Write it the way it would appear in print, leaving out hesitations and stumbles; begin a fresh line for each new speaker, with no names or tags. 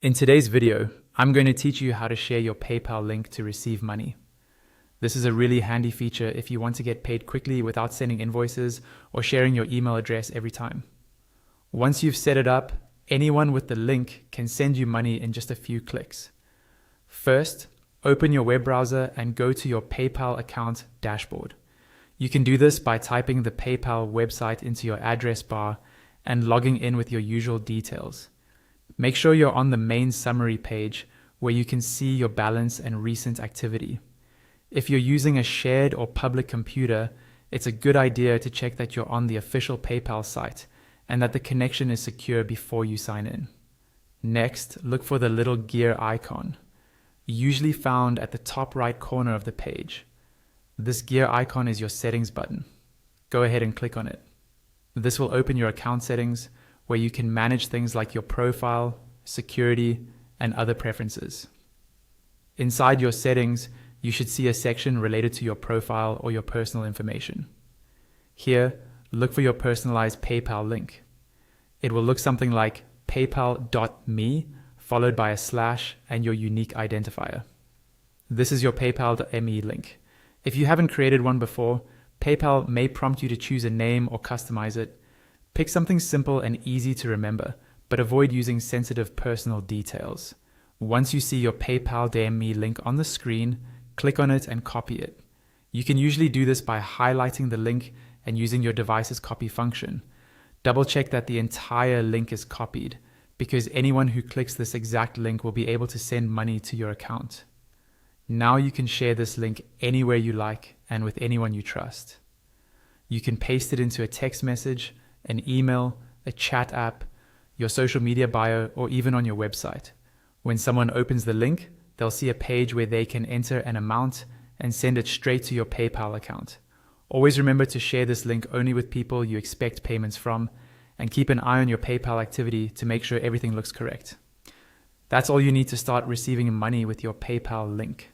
In today's video, I'm going to teach you how to share your PayPal link to receive money. This is a really handy feature if you want to get paid quickly without sending invoices or sharing your email address every time. Once you've set it up, anyone with the link can send you money in just a few clicks. First, open your web browser and go to your PayPal account dashboard. You can do this by typing the PayPal website into your address bar and logging in with your usual details. Make sure you're on the main summary page where you can see your balance and recent activity. If you're using a shared or public computer, it's a good idea to check that you're on the official PayPal site and that the connection is secure before you sign in. Next, look for the little gear icon, usually found at the top right corner of the page. This gear icon is your settings button. Go ahead and click on it. This will open your account settings, where you can manage things like your profile, security, and other preferences. Inside your settings, you should see a section related to your profile or your personal information. Here, look for your personalized PayPal link. It will look something like paypal.me followed by a slash and your unique identifier. This is your paypal.me link. If you haven't created one before, PayPal may prompt you to choose a name or customize it. Pick something simple and easy to remember, but avoid using sensitive personal details. Once you see your PayPal.me link on the screen, click on it and copy it. You can usually do this by highlighting the link and using your device's copy function. Double check that the entire link is copied, because anyone who clicks this exact link will be able to send money to your account. Now you can share this link anywhere you like and with anyone you trust. You can paste it into a text message, an email, a chat app, your social media bio, or even on your website. When someone opens the link, they'll see a page where they can enter an amount and send it straight to your PayPal account. Always remember to share this link only with people you expect payments from, and keep an eye on your PayPal activity to make sure everything looks correct. That's all you need to start receiving money with your PayPal link.